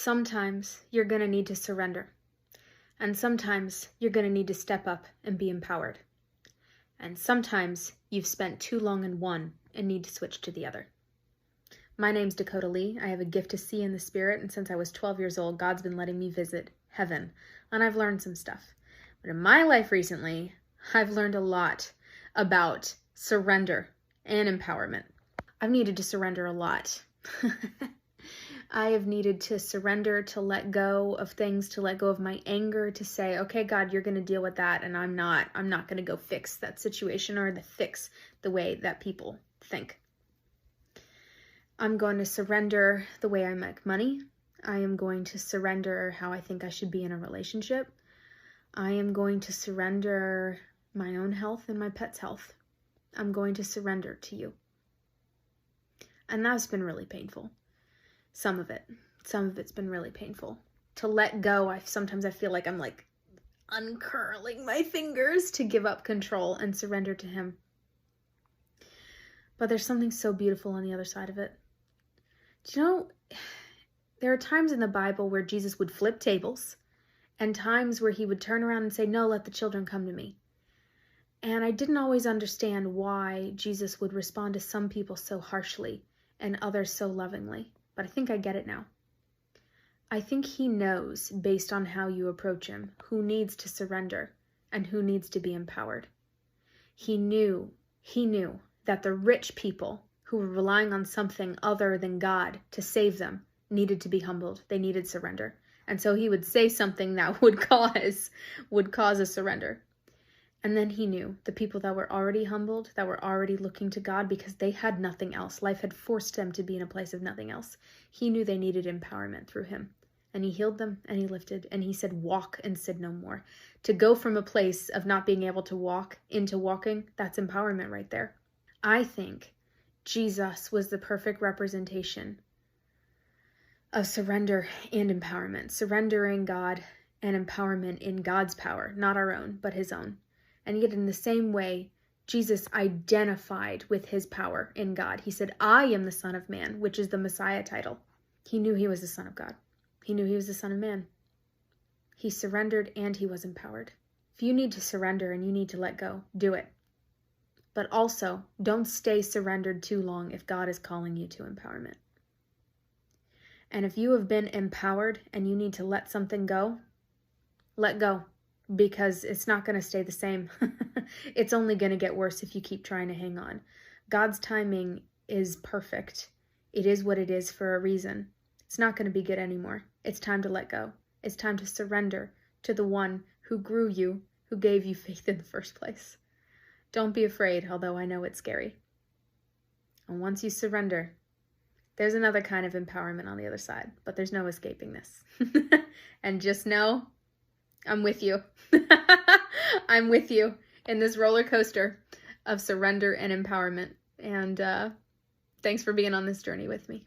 Sometimes you're going to need to surrender. And sometimes you're going to need to step up and be empowered. And sometimes you've spent too long in one and need to switch to the other. My name's Dakota Lee. I have a gift to see in the spirit, and since I was 12 years old, God's been letting me visit heaven, and I've learned some stuff. But in my life recently, I've learned a lot about surrender and empowerment. I've needed to surrender a lot. I have needed to surrender, to let go of things, to let go of my anger, to say, okay, God, you're going to deal with that, and I'm not going to go fix that situation or fix the way that people think. I'm going to surrender the way I make money. I am going to surrender how I think I should be in a relationship. I am going to surrender my own health and my pet's health. I'm going to surrender to you. And that's been really painful. Some of it's been really painful. To let go, sometimes I feel like I'm like uncurling my fingers to give up control and surrender to Him. But there's something so beautiful on the other side of it. Do you know, there are times in the Bible where Jesus would flip tables and times where He would turn around and say, no, let the children come to me. And I didn't always understand why Jesus would respond to some people so harshly and others so lovingly. But I think I get it now. I think He knows, based on how you approach Him, who needs to surrender and who needs to be empowered. He knew that the rich people who were relying on something other than God to save them needed to be humbled. They needed surrender. And so He would say something that would cause a surrender. And then He knew the people that were already humbled, that were already looking to God because they had nothing else. Life had forced them to be in a place of nothing else. He knew they needed empowerment through Him. And He healed them and He lifted and He said, walk and sin no more. To go from a place of not being able to walk into walking, that's empowerment right there. I think Jesus was the perfect representation of surrender and empowerment. Surrendering God and empowerment in God's power, not our own, but His own. And yet in the same way, Jesus identified with His power in God. He said, I am the Son of Man, which is the Messiah title. He knew He was the Son of God. He knew He was the Son of Man. He surrendered and He was empowered. If you need to surrender and you need to let go, do it. But also, don't stay surrendered too long if God is calling you to empowerment. And if you have been empowered and you need to let something go, let go. Because it's not going to stay the same. It's only going to get worse if you keep trying to hang on. God's timing is perfect. It is what it is for a reason. It's not going to be good anymore. It's time to let go. It's time to surrender to the one who grew you, who gave you faith in the first place. Don't be afraid, although I know it's scary. And once you surrender, there's another kind of empowerment on the other side, but there's no escaping this. And just know, I'm with you. I'm with you in this roller coaster of surrender and empowerment. And thanks for being on this journey with me.